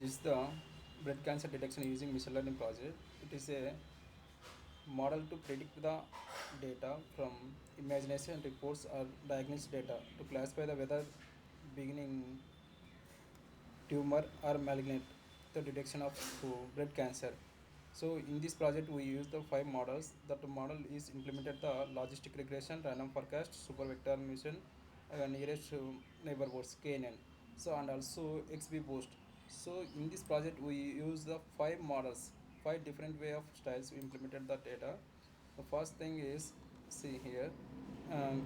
This is the breast cancer detection using machine learning project. It is a model to predict the data from imagination reports or diagnostic data to classify the whether beginning tumor or malignant the detection of breast cancer. So in this project we use the five models. That model is implemented the logistic regression, random forecast, super vector mission, nearest neighborhoods KNN. So and also XB boost. So in this project we use the five models, five different way of styles we implemented the data. The first thing is see here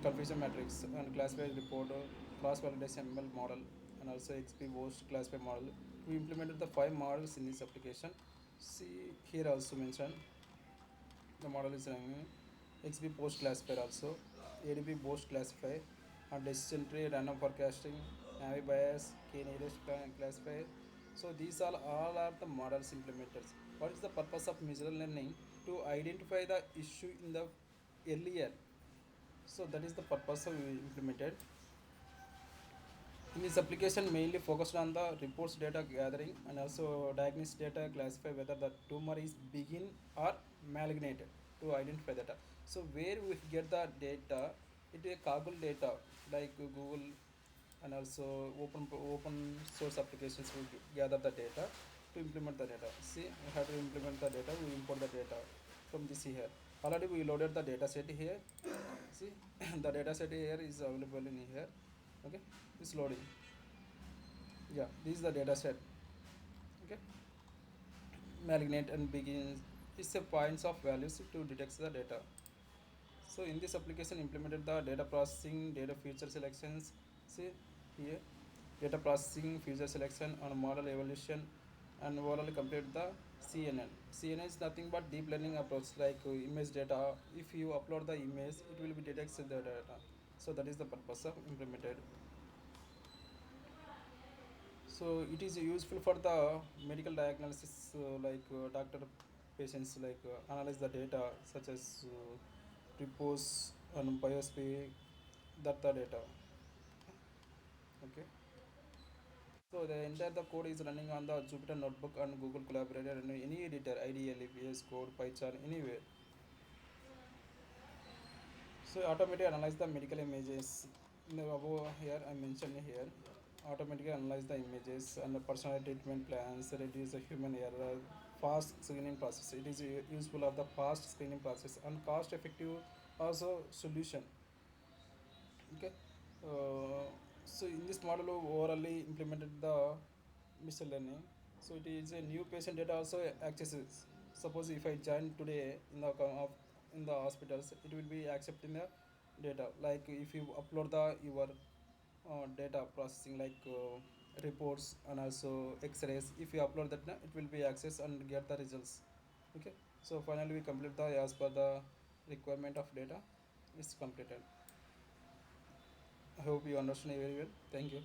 confusion matrix and classified report, cross validation ML model, and also XP host classified model. We implemented the five models in this application. See here also mentioned the model is XP post classifier also, ADP post classifier, and decision tree random forecasting, Navi bias, K nearest classifier. So these all are the models implemented. What is the purpose of machine learning? To identify the issue in the earlier. So that is the purpose of implemented. In this application mainly focused on the reports data gathering and also diagnosis data classify whether the tumor is begin or malignant to identify data. So where we get the data, it is Kaggle data like Google and also open source applications will gather the data to implement the data. See, we have to implement the data, we import the data from this here. Already we loaded the data set here. See, the data set here is available in here. Okay, it's loading. Yeah, this is the data set. Okay, malignant and begins is a points of values to detect the data. So in this application implemented the data processing, data feature selections. See here, data processing, feature selection on model evolution, and overall complete the CNN. CNN is nothing but deep learning approach like image data. If you upload the image, it will be detects the data. So that is the purpose of implemented. So it is useful for the medical diagnosis, like doctor patients like analyze the data such as reports and biopsy, that the data. Okay. So the entire the code is running on the Jupyter notebook and Google Collaborator and any editor, ideally VS Code, Python, anywhere. So automatically analyze the medical images. In the above here I mentioned here, automatically analyze the images and the personal treatment plans, reduce the human error, fast screening process. It is useful of the fast screening process and cost effective also solution. Okay. Uh, so in this model we orally implemented the machine learning. So it is a new patient data also accesses. Suppose if I join today in the in the hospitals, it will be accepting the data. Like if you upload the your data processing like reports and also X-rays. If you upload that, it will be access and get the results. Okay. So finally we complete the as per the requirement of data. It's completed. I hope you understand very well. Thank you.